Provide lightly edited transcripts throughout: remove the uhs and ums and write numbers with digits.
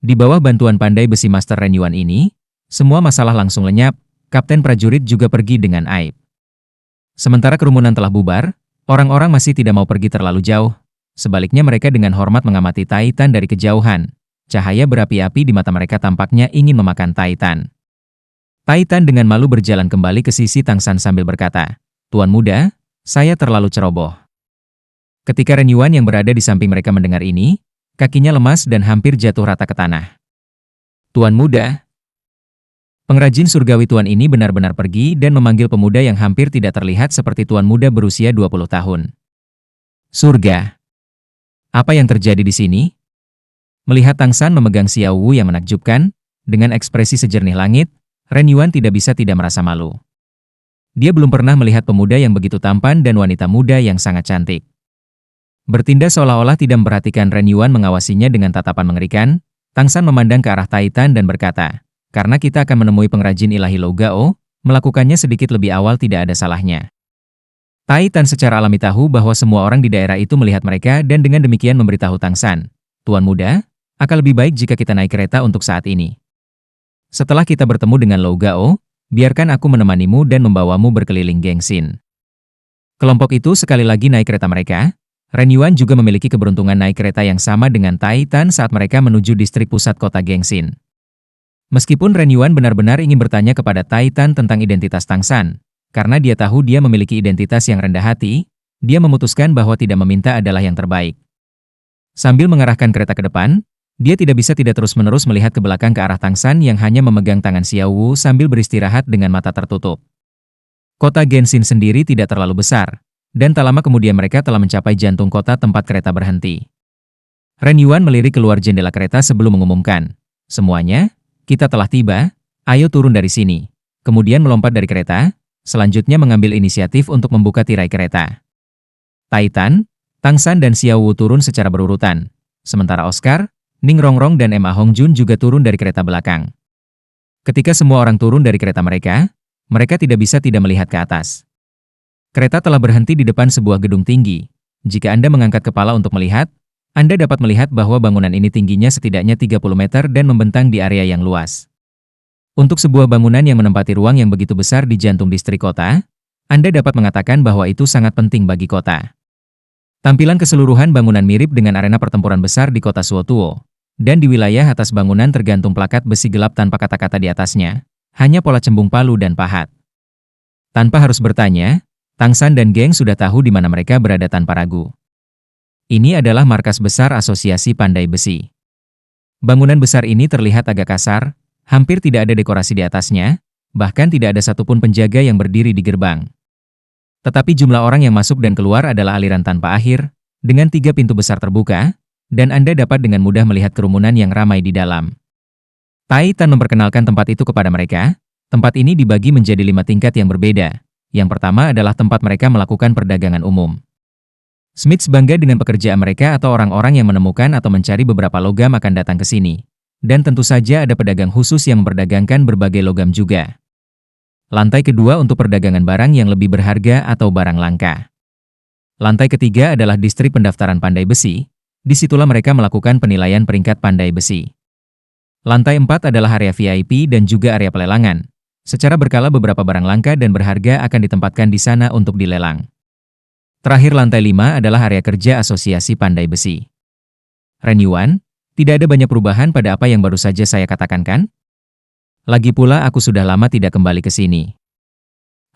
Di bawah bantuan pandai besi Master Ren Yuan ini, semua masalah langsung lenyap, kapten prajurit juga pergi dengan aib. Sementara kerumunan telah bubar, orang-orang masih tidak mau pergi terlalu jauh. Sebaliknya mereka dengan hormat mengamati Titan dari kejauhan. Cahaya berapi-api di mata mereka tampaknya ingin memakan Titan. Titan dengan malu berjalan kembali ke sisi Tang San sambil berkata, "Tuan muda, saya terlalu ceroboh." Ketika Ren Yuan yang berada di samping mereka mendengar ini, kakinya lemas dan hampir jatuh rata ke tanah. "Tuan muda." Pengrajin surgawi tuan ini benar-benar pergi dan memanggil pemuda yang hampir tidak terlihat seperti tuan muda berusia 20 tahun. "Surga. Apa yang terjadi di sini?" Melihat Tang San memegang Xiao Wu yang menakjubkan, dengan ekspresi sejernih langit, Ren Yuan tidak bisa tidak merasa malu. Dia belum pernah melihat pemuda yang begitu tampan dan wanita muda yang sangat cantik. Bertindak seolah-olah tidak memperhatikan Ren Yuan mengawasinya dengan tatapan mengerikan, Tang San memandang ke arah Titan dan berkata, "Karena kita akan menemui pengrajin ilahi Lou Gao, melakukannya sedikit lebih awal tidak ada salahnya." Titan secara alami tahu bahwa semua orang di daerah itu melihat mereka dan dengan demikian memberitahu Tang San, "Tuan muda, akan lebih baik jika kita naik kereta untuk saat ini. Setelah kita bertemu dengan Lou Gao, biarkan aku menemanimu dan membawamu berkeliling Gengsin." Kelompok itu sekali lagi naik kereta mereka. Ren Yuan juga memiliki keberuntungan naik kereta yang sama dengan Titan saat mereka menuju distrik pusat kota Gengsin. Meskipun Ren Yuan benar-benar ingin bertanya kepada Titan tentang identitas Tang San, karena dia tahu dia memiliki identitas yang rendah hati, dia memutuskan bahwa tidak meminta adalah yang terbaik. Sambil mengarahkan kereta ke depan, dia tidak bisa tidak terus-menerus melihat ke belakang ke arah Tang San yang hanya memegang tangan Xiao Wu sambil beristirahat dengan mata tertutup. Kota Gengsin sendiri tidak terlalu besar, dan tak lama kemudian mereka telah mencapai jantung kota tempat kereta berhenti. Ren Yuan melirik keluar jendela kereta sebelum mengumumkan, "Semuanya, kita telah tiba, ayo turun dari sini." Kemudian melompat dari kereta, selanjutnya mengambil inisiatif untuk membuka tirai kereta. Titan, Tang San dan Xiao Wu turun secara berurutan. Sementara Oscar, Ning Rongrong dan Ma Hongjun juga turun dari kereta belakang. Ketika semua orang turun dari kereta mereka, mereka tidak bisa tidak melihat ke atas. Kereta telah berhenti di depan sebuah gedung tinggi. Jika Anda mengangkat kepala untuk melihat, Anda dapat melihat bahwa bangunan ini tingginya setidaknya 30 meter dan membentang di area yang luas. Untuk sebuah bangunan yang menempati ruang yang begitu besar di jantung distrik kota, Anda dapat mengatakan bahwa itu sangat penting bagi kota. Tampilan keseluruhan bangunan mirip dengan arena pertempuran besar di kota Suotuo, dan di wilayah atas bangunan tergantung plakat besi gelap tanpa kata-kata di atasnya, hanya pola cembung palu dan pahat. Tanpa harus bertanya, Tang San dan geng sudah tahu di mana mereka berada tanpa ragu. Ini adalah markas besar Asosiasi Pandai Besi. Bangunan besar ini terlihat agak kasar, hampir tidak ada dekorasi di atasnya, bahkan tidak ada satupun penjaga yang berdiri di gerbang. Tetapi jumlah orang yang masuk dan keluar adalah aliran tanpa akhir, dengan 3 pintu besar terbuka, dan Anda dapat dengan mudah melihat kerumunan yang ramai di dalam. Titan memperkenalkan tempat itu kepada mereka. Tempat ini dibagi menjadi 5 tingkat yang berbeda. Yang pertama adalah tempat mereka melakukan perdagangan umum. Smiths bangga dengan pekerjaan mereka atau orang-orang yang menemukan atau mencari beberapa logam akan datang ke sini. Dan tentu saja ada pedagang khusus yang memperdagangkan berbagai logam juga. Lantai kedua untuk perdagangan barang yang lebih berharga atau barang langka. Lantai ketiga adalah distrik pendaftaran pandai besi. Disitulah mereka melakukan penilaian peringkat pandai besi. Lantai 4 adalah area VIP dan juga area pelelangan. Secara berkala beberapa barang langka dan berharga akan ditempatkan di sana untuk dilelang. Terakhir lantai 5 adalah area kerja Asosiasi Pandai Besi. Ren Yuan, tidak ada banyak perubahan pada apa yang baru saja saya katakan kan? Lagi pula aku sudah lama tidak kembali ke sini.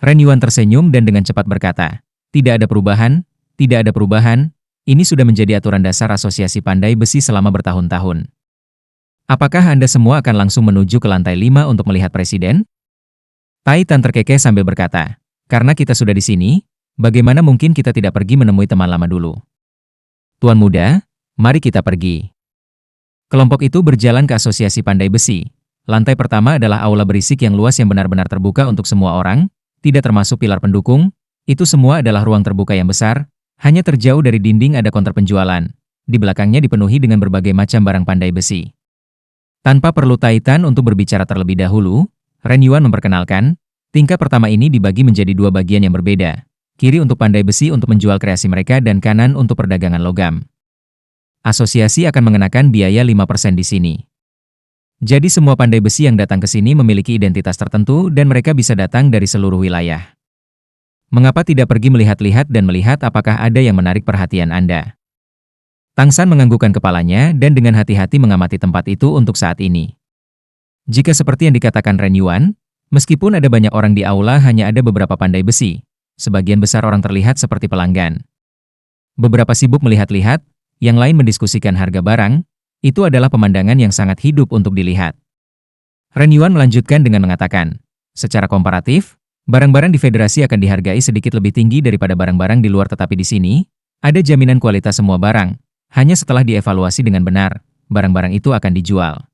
Ren Yuan tersenyum dan dengan cepat berkata, "Tidak ada perubahan, tidak ada perubahan, ini sudah menjadi aturan dasar Asosiasi Pandai Besi selama bertahun-tahun. Apakah Anda semua akan langsung menuju ke lantai 5 untuk melihat Presiden?" Titan terkekeh sambil berkata, "Karena kita sudah di sini, bagaimana mungkin kita tidak pergi menemui teman lama dulu? Tuan muda, mari kita pergi." Kelompok itu berjalan ke Asosiasi Pandai Besi. Lantai pertama adalah aula berisik yang luas yang benar-benar terbuka untuk semua orang, tidak termasuk pilar pendukung. Itu semua adalah ruang terbuka yang besar, hanya terjauh dari dinding ada counter penjualan. Di belakangnya dipenuhi dengan berbagai macam barang pandai besi. Tanpa perlu Titan untuk berbicara terlebih dahulu, Ren Yuan memperkenalkan, tingkat pertama ini dibagi menjadi 2 bagian yang berbeda. Kiri untuk pandai besi untuk menjual kreasi mereka dan kanan untuk perdagangan logam. Asosiasi akan mengenakan biaya 5% di sini. Jadi semua pandai besi yang datang ke sini memiliki identitas tertentu dan mereka bisa datang dari seluruh wilayah. Mengapa tidak pergi melihat-lihat dan melihat apakah ada yang menarik perhatian Anda? Tang San menganggukkan kepalanya dan dengan hati-hati mengamati tempat itu untuk saat ini. Jika seperti yang dikatakan Ren Yuan, meskipun ada banyak orang di aula hanya ada beberapa pandai besi, sebagian besar orang terlihat seperti pelanggan. Beberapa sibuk melihat-lihat, yang lain mendiskusikan harga barang, itu adalah pemandangan yang sangat hidup untuk dilihat. Ren Yuan melanjutkan dengan mengatakan, secara komparatif, barang-barang di federasi akan dihargai sedikit lebih tinggi daripada barang-barang di luar tetapi di sini, ada jaminan kualitas semua barang, hanya setelah dievaluasi dengan benar, barang-barang itu akan dijual.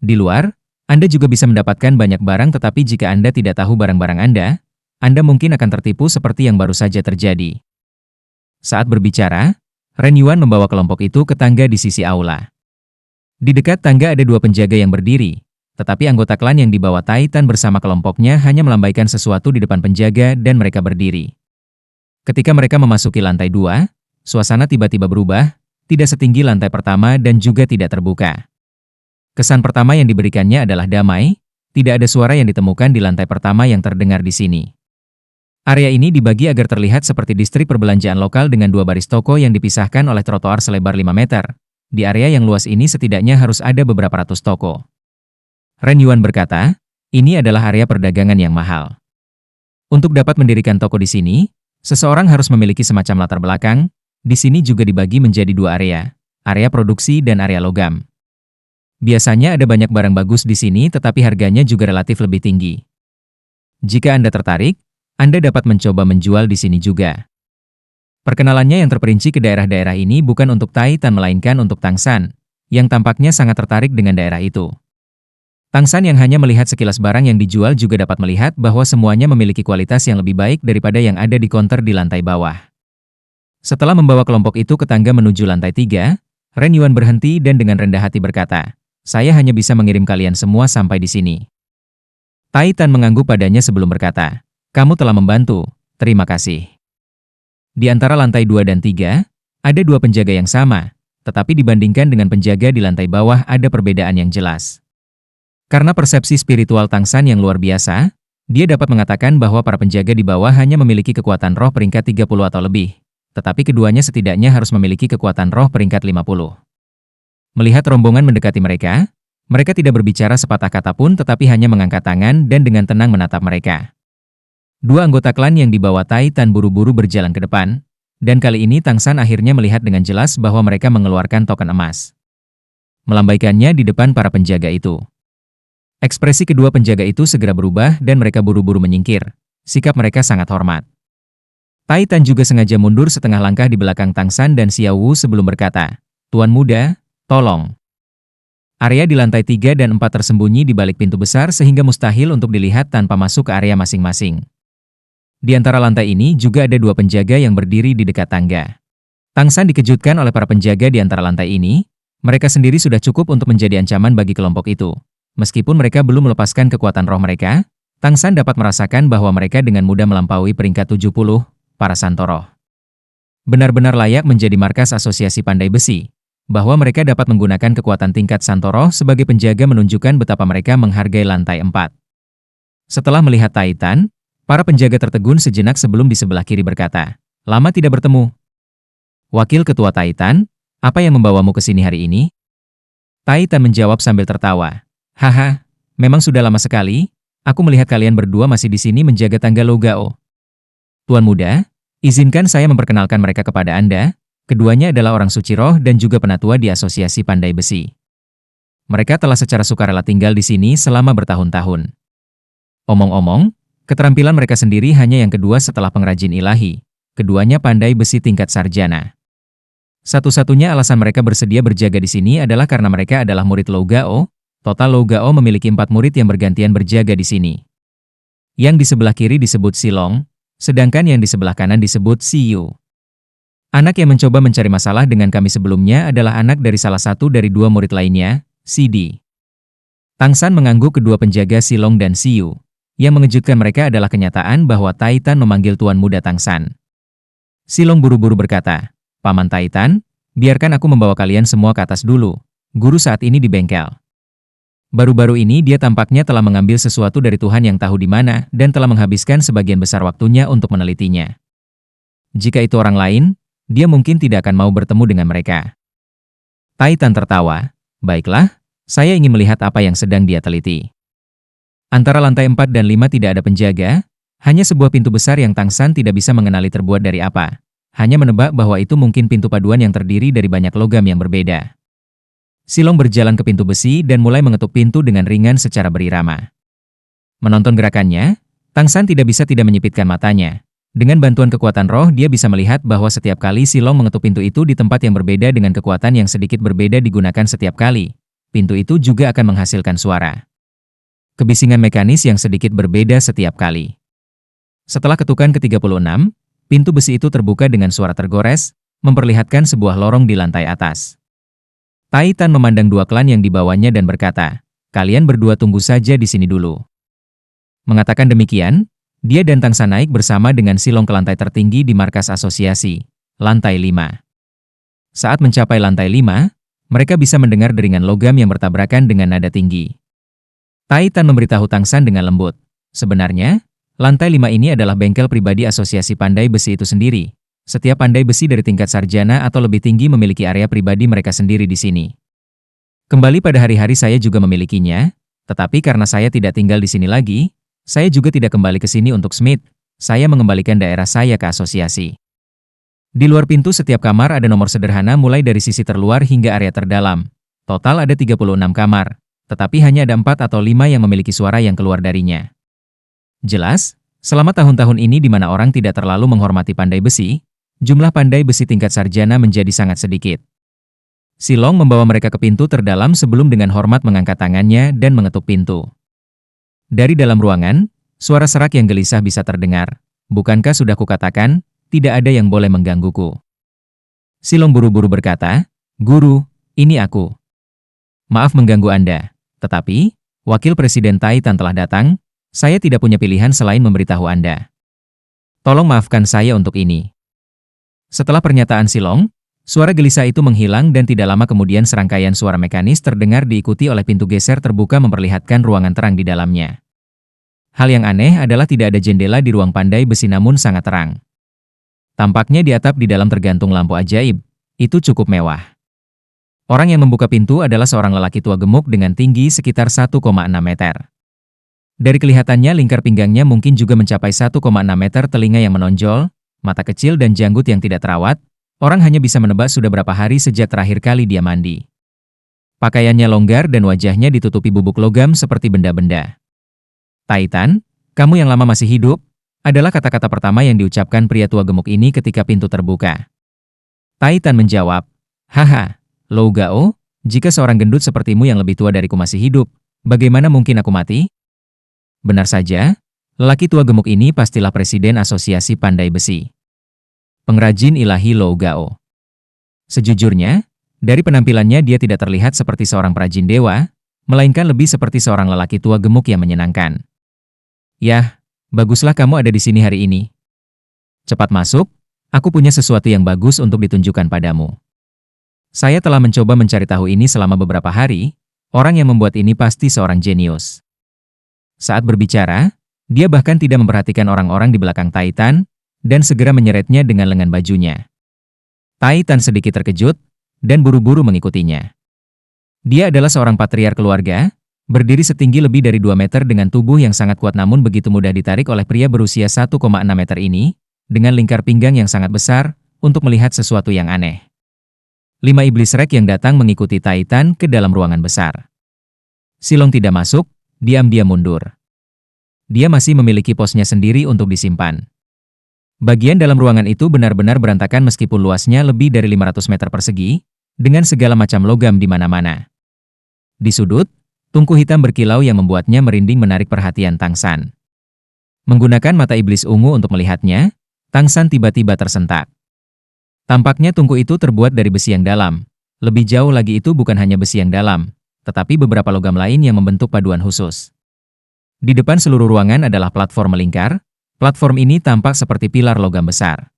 Di luar, Anda juga bisa mendapatkan banyak barang tetapi jika Anda tidak tahu barang-barang Anda mungkin akan tertipu seperti yang baru saja terjadi. Saat berbicara, Ren Yuan membawa kelompok itu ke tangga di sisi aula. Di dekat tangga ada dua penjaga yang berdiri, tetapi anggota klan yang dibawa Titan bersama kelompoknya hanya melambaikan sesuatu di depan penjaga dan mereka berdiri. Ketika mereka memasuki lantai 2, suasana tiba-tiba berubah, tidak setinggi lantai pertama dan juga tidak terbuka. Kesan pertama yang diberikannya adalah damai, tidak ada suara yang ditemukan di lantai pertama yang terdengar di sini. Area ini dibagi agar terlihat seperti distrik perbelanjaan lokal dengan dua baris toko yang dipisahkan oleh trotoar selebar 5 meter. Di area yang luas ini setidaknya harus ada beberapa ratus toko. Ren Yuan berkata, ini adalah area perdagangan yang mahal. Untuk dapat mendirikan toko di sini, seseorang harus memiliki semacam latar belakang. Di sini juga dibagi menjadi dua area produksi dan area logam. Biasanya ada banyak barang bagus di sini tetapi harganya juga relatif lebih tinggi. Jika Anda tertarik, Anda dapat mencoba menjual di sini juga. Perkenalannya yang terperinci ke daerah-daerah ini bukan untuk Titan melainkan untuk Tang San, yang tampaknya sangat tertarik dengan daerah itu. Tang San yang hanya melihat sekilas barang yang dijual juga dapat melihat bahwa semuanya memiliki kualitas yang lebih baik daripada yang ada di konter di lantai bawah. Setelah membawa kelompok itu ke tangga menuju lantai 3, Ren Yuan berhenti dan dengan rendah hati berkata, saya hanya bisa mengirim kalian semua sampai di sini. Titan mengangguk padanya sebelum berkata, kamu telah membantu, terima kasih. Di antara lantai 2 dan 3, ada dua penjaga yang sama, tetapi dibandingkan dengan penjaga di lantai bawah ada perbedaan yang jelas. Karena persepsi spiritual Tang San yang luar biasa, dia dapat mengatakan bahwa para penjaga di bawah hanya memiliki kekuatan roh peringkat 30 atau lebih, tetapi keduanya setidaknya harus memiliki kekuatan roh peringkat 50. Melihat rombongan mendekati mereka, mereka tidak berbicara sepatah kata pun tetapi hanya mengangkat tangan dan dengan tenang menatap mereka. Dua anggota klan yang dibawa Titan buru-buru berjalan ke depan, dan kali ini Tang San akhirnya melihat dengan jelas bahwa mereka mengeluarkan token emas. Melambaikannya di depan para penjaga itu. Ekspresi kedua penjaga itu segera berubah dan mereka buru-buru menyingkir. Sikap mereka sangat hormat. Titan juga sengaja mundur setengah langkah di belakang Tang San dan Xiao Wu sebelum berkata, Tuan muda, tolong. Area di lantai 3 dan 4 tersembunyi di balik pintu besar sehingga mustahil untuk dilihat tanpa masuk ke area masing-masing. Di antara lantai ini juga ada dua penjaga yang berdiri di dekat tangga. Tang San dikejutkan oleh para penjaga di antara lantai ini. Mereka sendiri sudah cukup untuk menjadi ancaman bagi kelompok itu. Meskipun mereka belum melepaskan kekuatan roh mereka, Tang San dapat merasakan bahwa mereka dengan mudah melampaui peringkat 70, para Santoroh. Benar-benar layak menjadi markas asosiasi pandai besi, bahwa mereka dapat menggunakan kekuatan tingkat Santoroh sebagai penjaga menunjukkan betapa mereka menghargai lantai 4. Setelah melihat Titan, para penjaga tertegun sejenak sebelum di sebelah kiri berkata, lama tidak bertemu. Wakil Ketua Titan, apa yang membawamu ke sini hari ini? Titan menjawab sambil tertawa. Haha, memang sudah lama sekali, aku melihat kalian berdua masih di sini menjaga tangga Logao. Tuan muda, izinkan saya memperkenalkan mereka kepada Anda. Keduanya adalah orang suci roh dan juga penatua di Asosiasi Pandai Besi. Mereka telah secara sukarela tinggal di sini selama bertahun-tahun. Omong-omong, keterampilan mereka sendiri hanya yang kedua setelah pengrajin ilahi. Keduanya pandai besi tingkat sarjana. Satu-satunya alasan mereka bersedia berjaga di sini adalah karena mereka adalah murid Logao. Total Logao memiliki 4 murid yang bergantian berjaga di sini. Yang di sebelah kiri disebut Silong, sedangkan yang di sebelah kanan disebut Siyu. Anak yang mencoba mencari masalah dengan kami sebelumnya adalah anak dari salah satu dari dua murid lainnya, Sidi. Tang San mengangguk kedua penjaga Silong dan Siyu. Yang mengejutkan mereka adalah kenyataan bahwa Titan memanggil Tuan Muda Tang San. Silong buru-buru berkata, Paman Titan, biarkan aku membawa kalian semua ke atas dulu. Guru saat ini di bengkel. Baru-baru ini dia tampaknya telah mengambil sesuatu dari Tuhan yang tahu di mana dan telah menghabiskan sebagian besar waktunya untuk menelitinya. Jika itu orang lain, dia mungkin tidak akan mau bertemu dengan mereka. Titan tertawa. Baiklah, saya ingin melihat apa yang sedang dia teliti. Antara lantai 4 dan 5 tidak ada penjaga, hanya sebuah pintu besar yang Tang San tidak bisa mengenali terbuat dari apa. Hanya menebak bahwa itu mungkin pintu paduan yang terdiri dari banyak logam yang berbeda. Silong berjalan ke pintu besi dan mulai mengetuk pintu dengan ringan secara berirama. Menonton gerakannya, Tang San tidak bisa tidak menyipitkan matanya. Dengan bantuan kekuatan roh, dia bisa melihat bahwa setiap kali Silong mengetuk pintu itu di tempat yang berbeda dengan kekuatan yang sedikit berbeda digunakan setiap kali. Pintu itu juga akan menghasilkan suara. Kebisingan mekanis yang sedikit berbeda setiap kali. Setelah ketukan ke-36, pintu besi itu terbuka dengan suara tergores, memperlihatkan sebuah lorong di lantai atas. Titan memandang dua klan yang dibawanya dan berkata, "Kalian berdua tunggu saja di sini dulu." Mengatakan demikian, dia dan Tang San naik bersama dengan Silong ke lantai tertinggi di markas asosiasi, lantai 5. Saat mencapai lantai 5, mereka bisa mendengar deringan logam yang bertabrakan dengan nada tinggi. Titan memberitahu Tang San dengan lembut, sebenarnya, lantai 5 ini adalah bengkel pribadi asosiasi pandai besi itu sendiri. Setiap pandai besi dari tingkat sarjana atau lebih tinggi memiliki area pribadi mereka sendiri di sini. Kembali pada hari-hari saya juga memilikinya, tetapi karena saya tidak tinggal di sini lagi, saya juga tidak kembali ke sini untuk Smith. Saya mengembalikan daerah saya ke asosiasi. Di luar pintu setiap kamar ada nomor sederhana mulai dari sisi terluar hingga area terdalam. Total ada 36 kamar, tetapi hanya ada 4 atau 5 yang memiliki suara yang keluar darinya. Jelas, selama tahun-tahun ini di mana orang tidak terlalu menghormati pandai besi, jumlah pandai besi tingkat sarjana menjadi sangat sedikit. Silong membawa mereka ke pintu terdalam sebelum dengan hormat mengangkat tangannya dan mengetuk pintu. Dari dalam ruangan, suara serak yang gelisah bisa terdengar. Bukankah sudah kukatakan, tidak ada yang boleh menggangguku. Silong buru-buru berkata, "Guru, ini aku. Maaf mengganggu Anda, tetapi, Wakil Presiden Titan telah datang, saya tidak punya pilihan selain memberitahu Anda. Tolong maafkan saya untuk ini." Setelah pernyataan Silong, suara gelisah itu menghilang dan tidak lama kemudian serangkaian suara mekanis terdengar diikuti oleh pintu geser terbuka memperlihatkan ruangan terang di dalamnya. Hal yang aneh adalah tidak ada jendela di ruang pandai besi namun sangat terang. Tampaknya di atap di dalam tergantung lampu ajaib. Itu cukup mewah. Orang yang membuka pintu adalah seorang lelaki tua gemuk dengan tinggi sekitar 1,6 meter. Dari kelihatannya lingkar pinggangnya mungkin juga mencapai 1,6 meter, telinga yang menonjol, mata kecil dan janggut yang tidak terawat, orang hanya bisa menebak sudah berapa hari sejak terakhir kali dia mandi. Pakaiannya longgar dan wajahnya ditutupi bubuk logam seperti benda-benda. "Titan, kamu yang lama masih hidup?" adalah kata-kata pertama yang diucapkan pria tua gemuk ini ketika pintu terbuka. Titan menjawab, "Haha, Lou Gao, jika seorang gendut sepertimu yang lebih tua dariku masih hidup, bagaimana mungkin aku mati?" Benar saja, lelaki tua gemuk ini pastilah presiden asosiasi pandai besi. Pengrajin ilahi Lou Gao. Sejujurnya, dari penampilannya dia tidak terlihat seperti seorang perajin dewa, melainkan lebih seperti seorang lelaki tua gemuk yang menyenangkan. "Yah, baguslah kamu ada di sini hari ini. Cepat masuk, aku punya sesuatu yang bagus untuk ditunjukkan padamu. Saya telah mencoba mencari tahu ini selama beberapa hari, orang yang membuat ini pasti seorang jenius." Saat berbicara, dia bahkan tidak memperhatikan orang-orang di belakang Titan, dan segera menyeretnya dengan lengan bajunya. Titan sedikit terkejut, dan buru-buru mengikutinya. Dia adalah seorang patriark keluarga, berdiri setinggi lebih dari 2 meter dengan tubuh yang sangat kuat namun begitu mudah ditarik oleh pria berusia 1,6 meter ini, dengan lingkar pinggang yang sangat besar, untuk melihat sesuatu yang aneh. 5 iblis rek yang datang mengikuti Titan ke dalam ruangan besar. Silong tidak masuk, diam-diam mundur. Dia masih memiliki posnya sendiri untuk disimpan. Bagian dalam ruangan itu benar-benar berantakan meskipun luasnya lebih dari 500 meter persegi, dengan segala macam logam di mana-mana. Di sudut, tungku hitam berkilau yang membuatnya merinding menarik perhatian Tang San. Menggunakan mata iblis ungu untuk melihatnya, Tang San tiba-tiba tersentak. Tampaknya tungku itu terbuat dari besi yang dalam. Lebih jauh lagi itu bukan hanya besi yang dalam, tetapi beberapa logam lain yang membentuk paduan khusus. Di depan seluruh ruangan adalah platform melingkar. Platform ini tampak seperti pilar logam besar.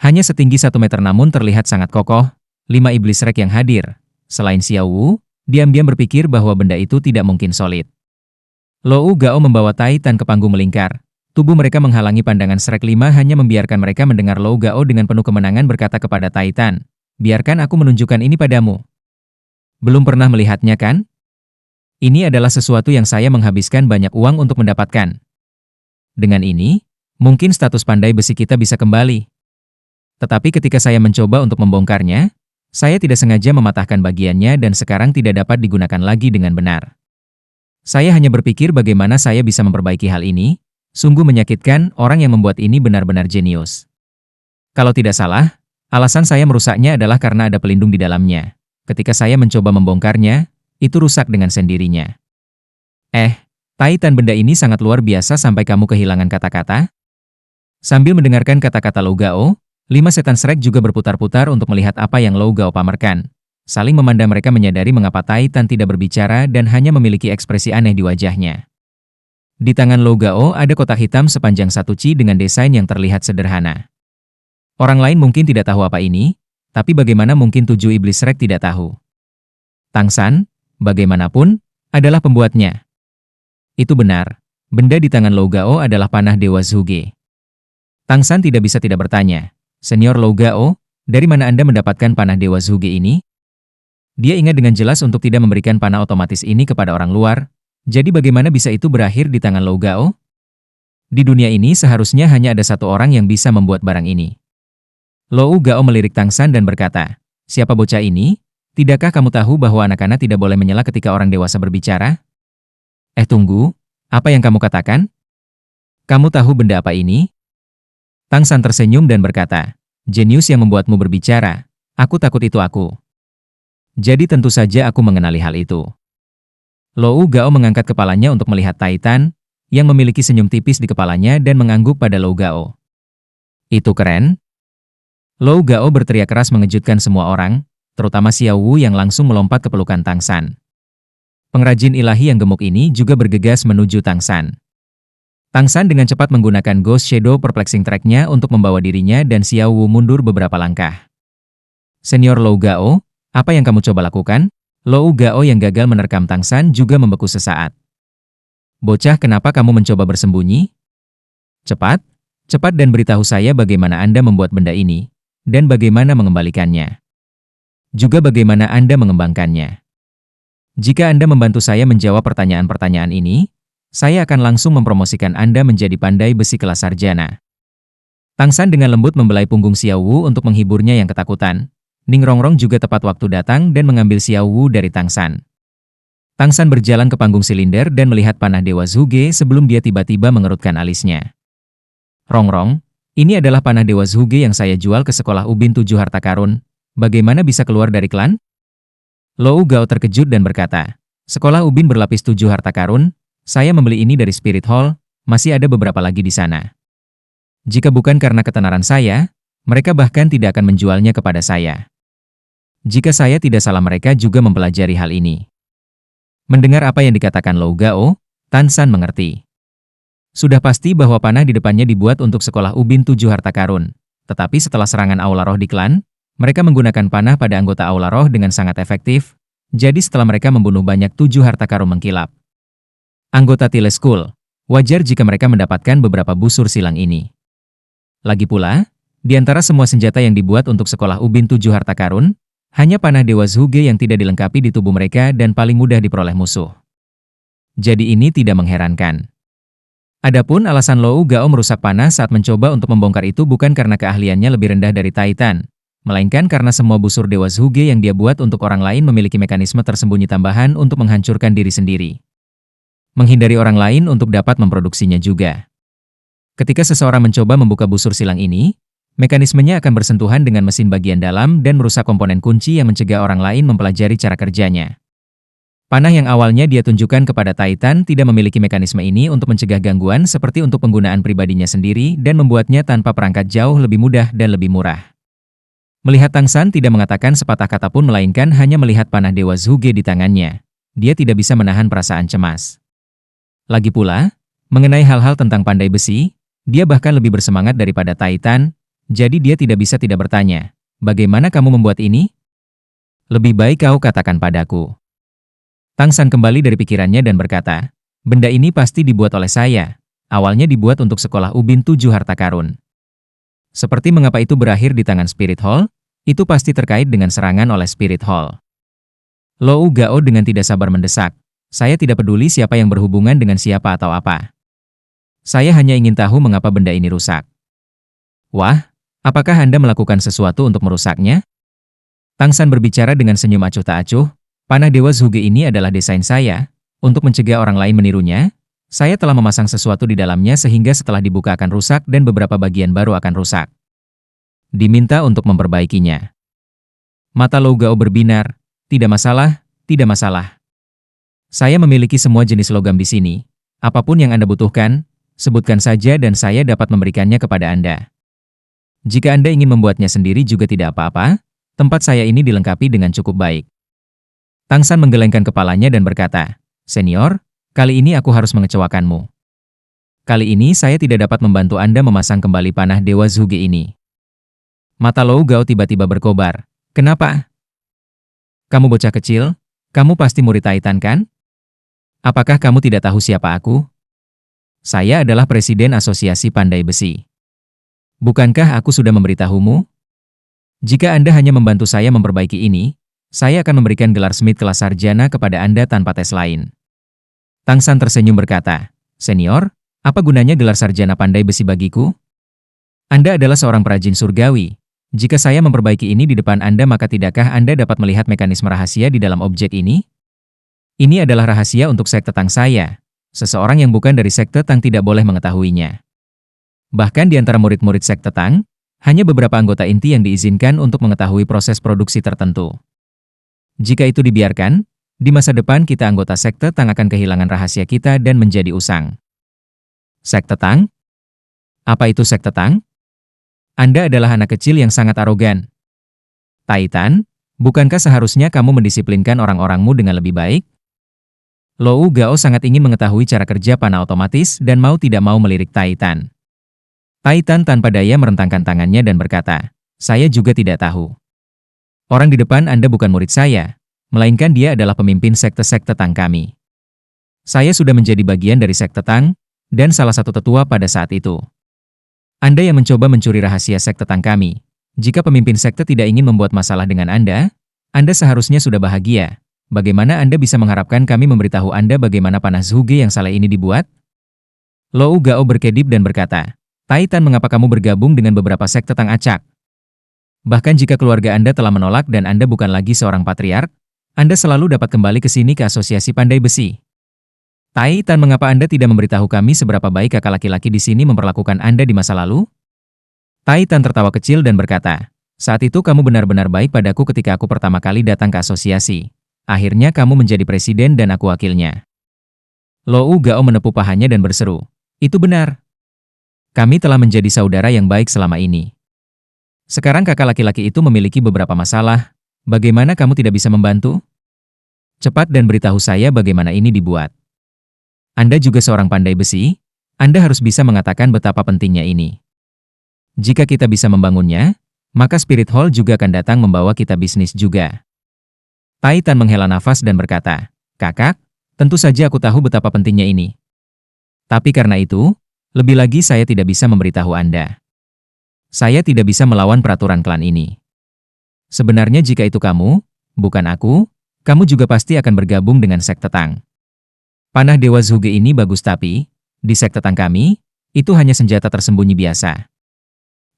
Hanya setinggi 1 meter namun terlihat sangat kokoh, 5 iblis rek yang hadir. Selain Xiao Wu, Diam-diam berpikir bahwa benda itu tidak mungkin solid. Lou Gao membawa Titan ke panggung melingkar. Tubuh mereka menghalangi pandangan Shrek 5 hanya membiarkan mereka mendengar Lou Gao dengan penuh kemenangan berkata kepada Titan, "Biarkan aku menunjukkan ini padamu. Belum pernah melihatnya kan? Ini adalah sesuatu yang saya menghabiskan banyak uang untuk mendapatkan. Dengan ini, mungkin status pandai besi kita bisa kembali. Tetapi ketika saya mencoba untuk membongkarnya, saya tidak sengaja mematahkan bagiannya dan sekarang tidak dapat digunakan lagi dengan benar. Saya hanya berpikir bagaimana saya bisa memperbaiki hal ini. Sungguh menyakitkan, orang yang membuat ini benar-benar jenius. Kalau tidak salah, alasan saya merusaknya adalah karena ada pelindung di dalamnya. Ketika saya mencoba membongkarnya, itu rusak dengan sendirinya." Titan, benda ini sangat luar biasa sampai kamu kehilangan kata-kata?" Sambil mendengarkan kata-kata Lou Gao, 5 setan Shrek juga berputar-putar untuk melihat apa yang Lou Gao pamerkan. Saling memandang, mereka menyadari mengapa Titan tidak berbicara dan hanya memiliki ekspresi aneh di wajahnya. Di tangan Lou Gao ada kotak hitam sepanjang 1 chi dengan desain yang terlihat sederhana. Orang lain mungkin tidak tahu apa ini, tapi bagaimana mungkin 7 iblis Shrek tidak tahu? Tang San, bagaimanapun, adalah pembuatnya. Itu benar, benda di tangan Lou Gao adalah panah Dewa Zhuge. Tang San tidak bisa tidak bertanya, "Senior Lou Gao, dari mana Anda mendapatkan panah Dewa Zhuge ini?" Dia ingat dengan jelas untuk tidak memberikan panah otomatis ini kepada orang luar. Jadi bagaimana bisa itu berakhir di tangan Lou Gao? Di dunia ini seharusnya hanya ada satu orang yang bisa membuat barang ini. Lou Gao melirik Tang San dan berkata, "Siapa bocah ini? Tidakkah kamu tahu bahwa anak-anak tidak boleh menyela ketika orang dewasa berbicara?" Tunggu, apa yang kamu katakan? Kamu tahu benda apa ini?" Tang San tersenyum dan berkata, "Jenius yang membuatmu berbicara. Aku takut itu aku. Jadi tentu saja aku mengenali hal itu." Lou Gao mengangkat kepalanya untuk melihat Titan, yang memiliki senyum tipis di kepalanya dan mengangguk pada Lou Gao. "Itu keren." Lou Gao berteriak keras mengejutkan semua orang, terutama Xiao Wu yang langsung melompat ke pelukan Tang San. Pengrajin ilahi yang gemuk ini juga bergegas menuju Tang San. Tang San dengan cepat menggunakan Ghost Shadow Perplexing Track-nya untuk membawa dirinya dan Xiao Wu mundur beberapa langkah. "Senior Lou Gao, apa yang kamu coba lakukan?" Lou Gao yang gagal menerkam Tang San juga membeku sesaat. "Bocah, kenapa kamu mencoba bersembunyi? Cepat, cepat dan beritahu saya bagaimana Anda membuat benda ini, dan bagaimana mengembalikannya. Juga bagaimana Anda mengembangkannya. Jika Anda membantu saya menjawab pertanyaan-pertanyaan ini, saya akan langsung mempromosikan Anda menjadi pandai besi kelas sarjana." Tang San dengan lembut membelai punggung Xiao Wu untuk menghiburnya yang ketakutan. Ning Rongrong juga tepat waktu datang dan mengambil Xiao Wu dari Tang San. Tang San berjalan ke panggung silinder dan melihat panah Dewa Zhuge sebelum dia tiba-tiba mengerutkan alisnya. "Rongrong, ini adalah panah Dewa Zhuge yang saya jual ke sekolah Ubin 7 Harta Karun. Bagaimana bisa keluar dari klan?" Lou Gao terkejut dan berkata, "Sekolah Ubin berlapis 7 Harta Karun, saya membeli ini dari Spirit Hall, masih ada beberapa lagi di sana. Jika bukan karena ketenaran saya, mereka bahkan tidak akan menjualnya kepada saya. Jika saya tidak salah, mereka juga mempelajari hal ini." Mendengar apa yang dikatakan Lou Gao, Tang San mengerti. Sudah pasti bahwa panah di depannya dibuat untuk sekolah Ubin 7 Harta Karun. Tetapi setelah serangan Aula Roh di klan, mereka menggunakan panah pada anggota Aula Roh dengan sangat efektif. Jadi setelah mereka membunuh banyak 7 Harta Karun mengkilap. Anggota Tile School, wajar jika mereka mendapatkan beberapa busur silang ini. Lagi pula, di antara semua senjata yang dibuat untuk sekolah Ubin 7 Harta Karun, hanya panah Dewa Zhuge yang tidak dilengkapi di tubuh mereka dan paling mudah diperoleh musuh. Jadi ini tidak mengherankan. Adapun alasan Lou Gao merusak panah saat mencoba untuk membongkar itu bukan karena keahliannya lebih rendah dari Titan, melainkan karena semua busur Dewa Zhuge yang dia buat untuk orang lain memiliki mekanisme tersembunyi tambahan untuk menghancurkan diri sendiri. Menghindari orang lain untuk dapat memproduksinya juga. Ketika seseorang mencoba membuka busur silang ini, mekanismenya akan bersentuhan dengan mesin bagian dalam dan merusak komponen kunci yang mencegah orang lain mempelajari cara kerjanya. Panah yang awalnya dia tunjukkan kepada Titan tidak memiliki mekanisme ini untuk mencegah gangguan seperti untuk penggunaan pribadinya sendiri dan membuatnya tanpa perangkat jauh lebih mudah dan lebih murah. Melihat Tang San tidak mengatakan sepatah kata pun melainkan hanya melihat panah Dewa Zhuge di tangannya, dia tidak bisa menahan perasaan cemas. Lagi pula, mengenai hal-hal tentang pandai besi, dia bahkan lebih bersemangat daripada Titan. Jadi dia tidak bisa tidak bertanya, "Bagaimana kamu membuat ini? Lebih baik kau katakan padaku." Tang San kembali dari pikirannya dan berkata, benda ini pasti dibuat oleh saya. Awalnya dibuat untuk sekolah ubin 7 harta karun. Seperti mengapa itu berakhir di tangan Spirit Hall, itu pasti terkait dengan serangan oleh Spirit Hall. Lou Gao dengan tidak sabar mendesak, saya tidak peduli siapa yang berhubungan dengan siapa atau apa. Saya hanya ingin tahu mengapa benda ini rusak. Wah, apakah Anda melakukan sesuatu untuk merusaknya? Tang San berbicara dengan senyum acuh tak acuh, panah Dewa Zhuge ini adalah desain saya, untuk mencegah orang lain menirunya. Saya telah memasang sesuatu di dalamnya sehingga setelah dibuka akan rusak dan beberapa bagian baru akan rusak. Diminta untuk memperbaikinya. Mata Lou Gao berbinar, tidak masalah, tidak masalah. Saya memiliki semua jenis logam di sini. Apapun yang Anda butuhkan, sebutkan saja dan saya dapat memberikannya kepada Anda. Jika Anda ingin membuatnya sendiri juga tidak apa-apa, tempat saya ini dilengkapi dengan cukup baik. Tang San menggelengkan kepalanya dan berkata, Senior, kali ini aku harus mengecewakanmu. Kali ini saya tidak dapat membantu Anda memasang kembali panah Dewa Zhuge ini. Mata Lou Gao tiba-tiba berkobar. Kenapa? Kamu bocah kecil, kamu pasti murid Titan kan? Apakah kamu tidak tahu siapa aku? Saya adalah Presiden Asosiasi Pandai Besi. Bukankah aku sudah memberitahumu? Jika Anda hanya membantu saya memperbaiki ini, saya akan memberikan gelar Smith kelas sarjana kepada Anda tanpa tes lain. Tang San tersenyum berkata, Senior, apa gunanya gelar sarjana pandai besi bagiku? Anda adalah seorang perajin surgawi. Jika saya memperbaiki ini di depan Anda maka tidakkah Anda dapat melihat mekanisme rahasia di dalam objek ini? Ini adalah rahasia untuk sekte Tang saya. Seseorang yang bukan dari sekte Tang tidak boleh mengetahuinya. Bahkan di antara murid-murid sekte Tang, hanya beberapa anggota inti yang diizinkan untuk mengetahui proses produksi tertentu. Jika itu dibiarkan, di masa depan kita anggota sekte Tang akan kehilangan rahasia kita dan menjadi usang. Sekte Tang? Apa itu sekte Tang? Anda adalah anak kecil yang sangat arogan. Titan, bukankah seharusnya kamu mendisiplinkan orang-orangmu dengan lebih baik? Lou Gao sangat ingin mengetahui cara kerja panah otomatis dan mau tidak mau melirik Titan. Titan tanpa daya merentangkan tangannya dan berkata, saya juga tidak tahu. Orang di depan Anda bukan murid saya, melainkan dia adalah pemimpin sekte-sekte Tang kami. Saya sudah menjadi bagian dari sekte Tang, dan salah satu tetua pada saat itu. Anda yang mencoba mencuri rahasia sekte Tang kami. Jika pemimpin sekte tidak ingin membuat masalah dengan Anda seharusnya sudah bahagia. Bagaimana Anda bisa mengharapkan kami memberitahu Anda bagaimana panah Zhuge yang salah ini dibuat? Lou Gao berkedip dan berkata, Titan, mengapa kamu bergabung dengan beberapa sekte Tang acak? Bahkan jika keluarga Anda telah menolak dan Anda bukan lagi seorang patriark, Anda selalu dapat kembali ke sini ke Asosiasi Pandai Besi. Titan, mengapa Anda tidak memberitahu kami seberapa baik kakak laki-laki di sini memperlakukan Anda di masa lalu? Titan tertawa kecil dan berkata, saat itu kamu benar-benar baik padaku ketika aku pertama kali datang ke asosiasi. Akhirnya kamu menjadi presiden dan aku wakilnya. Lou Gao menepuk pahanya dan berseru, itu benar. Kami telah menjadi saudara yang baik selama ini. Sekarang kakak laki-laki itu memiliki beberapa masalah. Bagaimana kamu tidak bisa membantu? Cepat dan beritahu saya bagaimana ini dibuat. Anda juga seorang pandai besi, Anda harus bisa mengatakan betapa pentingnya ini. Jika kita bisa membangunnya, maka Spirit Hall juga akan datang membawa kita bisnis juga. Titan menghela nafas dan berkata, kakak, tentu saja aku tahu betapa pentingnya ini. Tapi karena itu, lebih lagi saya tidak bisa memberitahu Anda. Saya tidak bisa melawan peraturan klan ini. Sebenarnya jika itu kamu, bukan aku, kamu juga pasti akan bergabung dengan sekte Tang. Panah Dewa Zhuge ini bagus tapi, di sekte Tang kami, itu hanya senjata tersembunyi biasa.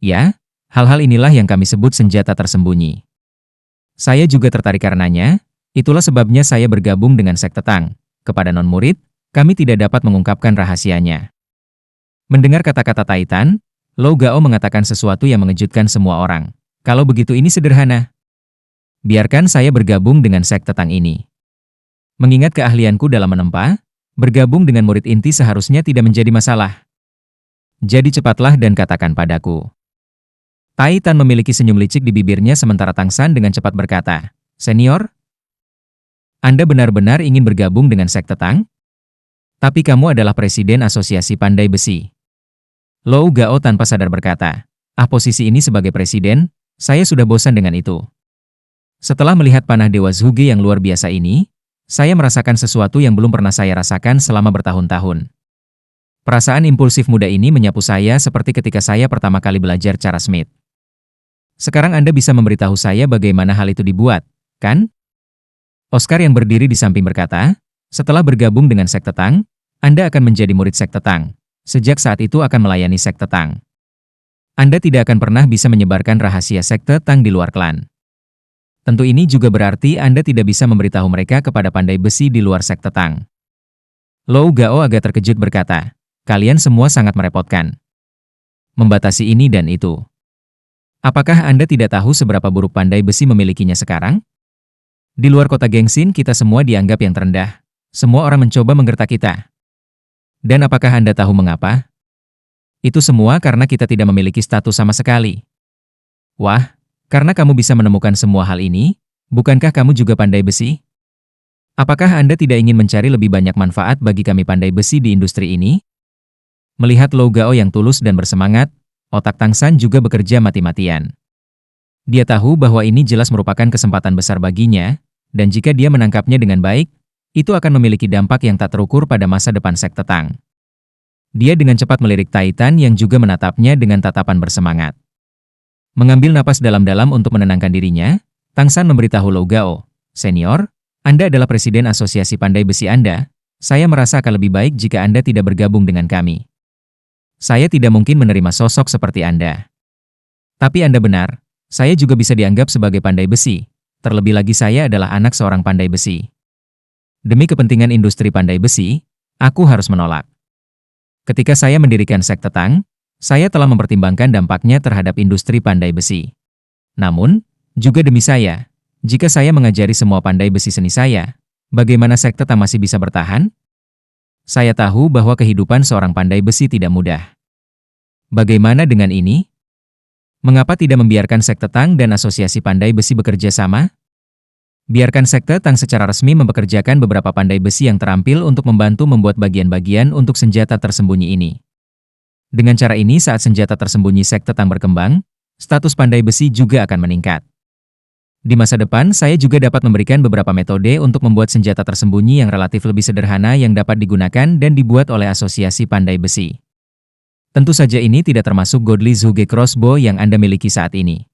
Ya, hal-hal inilah yang kami sebut senjata tersembunyi. Saya juga tertarik karenanya, itulah sebabnya saya bergabung dengan sekte Tang. Kepada non-murid, kami tidak dapat mengungkapkan rahasianya. Mendengar kata-kata Titan, Lou Gao mengatakan sesuatu yang mengejutkan semua orang. Kalau begitu ini sederhana. Biarkan saya bergabung dengan sekte Tang ini. Mengingat keahlianku dalam menempa, bergabung dengan murid inti seharusnya tidak menjadi masalah. Jadi cepatlah dan katakan padaku. Titan memiliki senyum licik di bibirnya sementara Tang San dengan cepat berkata, Senior, Anda benar-benar ingin bergabung dengan sekte Tang? Tapi kamu adalah presiden asosiasi pandai besi. Lou Gao tanpa sadar berkata, posisi ini sebagai presiden, saya sudah bosan dengan itu. Setelah melihat panah Dewa Zhuge yang luar biasa ini, Saya merasakan sesuatu yang belum pernah saya rasakan selama bertahun-tahun. Perasaan impulsif muda ini menyapu saya seperti ketika saya pertama kali belajar cara Smith. Sekarang Anda bisa memberitahu saya bagaimana hal itu dibuat, kan? Oscar yang berdiri di samping berkata, setelah bergabung dengan sekte Tang, Anda akan menjadi murid sekte Tang. Sejak saat itu akan melayani sekte Tang. Anda tidak akan pernah bisa menyebarkan rahasia sekte Tang di luar klan. Tentu ini juga berarti Anda tidak bisa memberitahu mereka kepada pandai besi di luar sekte Tang. Lou Gao agak terkejut berkata, kalian semua sangat merepotkan. Membatasi ini dan itu. Apakah Anda tidak tahu seberapa buruk pandai besi memilikinya sekarang? Di luar kota Gengsin kita semua dianggap yang terendah. Semua orang mencoba menggertak kita. Dan apakah Anda tahu mengapa? Itu semua karena kita tidak memiliki status sama sekali. Wah, karena kamu bisa menemukan semua hal ini, bukankah kamu juga pandai besi? Apakah Anda tidak ingin mencari lebih banyak manfaat bagi kami pandai besi di industri ini? Melihat Lou Gao yang tulus dan bersemangat, otak Tang San juga bekerja mati-matian. Dia tahu bahwa ini jelas merupakan kesempatan besar baginya, dan jika dia menangkapnya dengan baik, itu akan memiliki dampak yang tak terukur pada masa depan sekte Tang. Dia dengan cepat melirik Titan yang juga menatapnya dengan tatapan bersemangat. Mengambil napas dalam-dalam untuk menenangkan dirinya, Tang San memberitahu Lou Gao, Senior, Anda adalah presiden asosiasi pandai besi Anda, saya merasa akan lebih baik jika Anda tidak bergabung dengan kami. Saya tidak mungkin menerima sosok seperti Anda. Tapi Anda benar, saya juga bisa dianggap sebagai pandai besi, terlebih lagi saya adalah anak seorang pandai besi. Demi kepentingan industri pandai besi, aku harus menolak. Ketika saya mendirikan sekte Tang, saya telah mempertimbangkan dampaknya terhadap industri pandai besi. Namun, juga demi saya, jika saya mengajari semua pandai besi seni saya, bagaimana sekte Tang masih bisa bertahan? Saya tahu bahwa kehidupan seorang pandai besi tidak mudah. Bagaimana dengan ini? Mengapa tidak membiarkan sekte Tang dan asosiasi pandai besi bekerja sama? Biarkan sekte Tang secara resmi mempekerjakan beberapa pandai besi yang terampil untuk membantu membuat bagian-bagian untuk senjata tersembunyi ini. Dengan cara ini saat senjata tersembunyi sekte Tang berkembang, status pandai besi juga akan meningkat. Di masa depan saya juga dapat memberikan beberapa metode untuk membuat senjata tersembunyi yang relatif lebih sederhana yang dapat digunakan dan dibuat oleh asosiasi pandai besi. Tentu saja ini tidak termasuk Godly Zhuge Crossbow yang Anda miliki saat ini.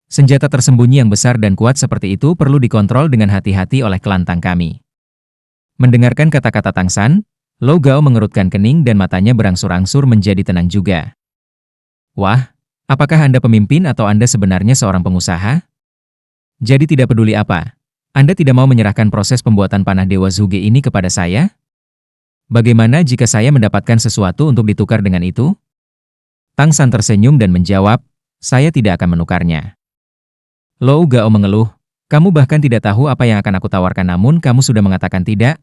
Senjata tersembunyi yang besar dan kuat seperti itu perlu dikontrol dengan hati-hati oleh klan Tang kami. Mendengarkan kata-kata Tang San, Lou Gao mengerutkan kening dan matanya berangsur-angsur menjadi tenang juga. Wah, apakah Anda pemimpin atau Anda sebenarnya seorang pengusaha? Jadi tidak peduli apa, Anda tidak mau menyerahkan proses pembuatan panah Dewa Zhuge ini kepada saya? Bagaimana jika saya mendapatkan sesuatu untuk ditukar dengan itu? Tang San tersenyum dan menjawab, saya tidak akan menukarnya. Lou Gao mengeluh, kamu bahkan tidak tahu apa yang akan aku tawarkan namun kamu sudah mengatakan tidak?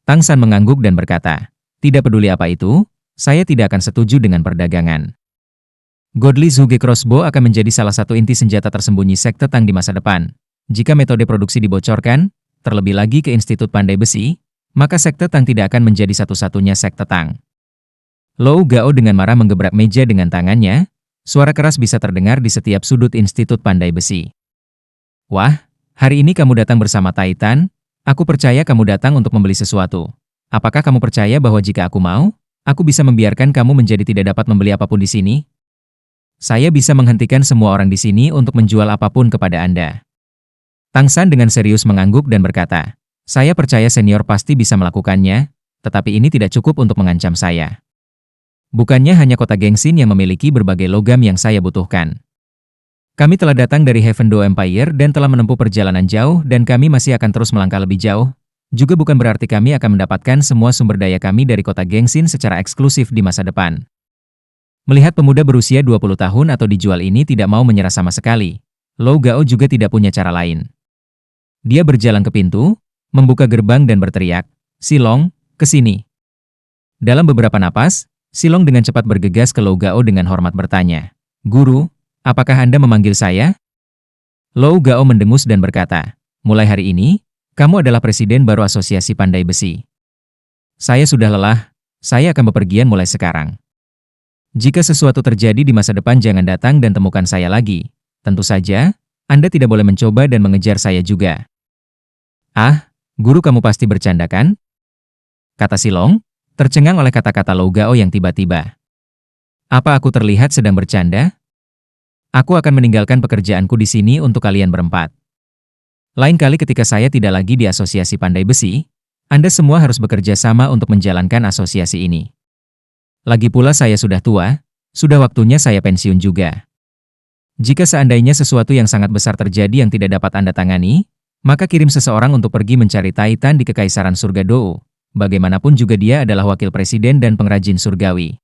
Tang San mengangguk dan berkata, tidak peduli apa itu, saya tidak akan setuju dengan perdagangan. Godly Zhuge Crossbow akan menjadi salah satu inti senjata tersembunyi sekte Tang di masa depan. Jika metode produksi dibocorkan, terlebih lagi ke Institut Pandai Besi, maka sekte Tang tidak akan menjadi satu-satunya sekte Tang. Lou Gao dengan marah menggebrak meja dengan tangannya, suara keras bisa terdengar di setiap sudut Institut Pandai Besi. Wah, hari ini kamu datang bersama Titan, aku percaya kamu datang untuk membeli sesuatu. Apakah kamu percaya bahwa jika aku mau, aku bisa membiarkan kamu menjadi tidak dapat membeli apapun di sini? Saya bisa menghentikan semua orang di sini untuk menjual apapun kepada Anda. Tang San dengan serius mengangguk dan berkata, saya percaya senior pasti bisa melakukannya, tetapi ini tidak cukup untuk mengancam saya. Bukannya hanya kota Gengsin yang memiliki berbagai logam yang saya butuhkan. Kami telah datang dari Heaven Do Empire dan telah menempuh perjalanan jauh dan kami masih akan terus melangkah lebih jauh. Juga bukan berarti kami akan mendapatkan semua sumber daya kami dari kota Gengsin secara eksklusif di masa depan. Melihat pemuda berusia 20 tahun atau dijual ini tidak mau menyerah sama sekali, Lou Gao juga tidak punya cara lain. Dia berjalan ke pintu, membuka gerbang dan berteriak, Silong, ke sini. Dalam beberapa napas, Silong dengan cepat bergegas ke Lou Gao dengan hormat bertanya, Guru, apakah Anda memanggil saya? Lou Gao mendengus dan berkata, mulai hari ini, kamu adalah presiden baru asosiasi pandai besi. Saya sudah lelah, saya akan bepergian mulai sekarang. Jika sesuatu terjadi di masa depan jangan datang dan temukan saya lagi. Tentu saja, Anda tidak boleh mencoba dan mengejar saya juga. Ah, Guru kamu pasti bercanda kan? Kata Silong, tercengang oleh kata-kata Lou Gao yang tiba-tiba. Apa aku terlihat sedang bercanda? Aku akan meninggalkan pekerjaanku di sini untuk kalian berempat. Lain kali ketika saya tidak lagi di Asosiasi Pandai Besi, Anda semua harus bekerja sama untuk menjalankan asosiasi ini. Lagi pula saya sudah tua, sudah waktunya saya pensiun juga. Jika seandainya sesuatu yang sangat besar terjadi yang tidak dapat Anda tangani, maka kirim seseorang untuk pergi mencari Taitan di Kekaisaran Surga Dou. Bagaimanapun juga dia adalah wakil presiden dan pengrajin surgawi.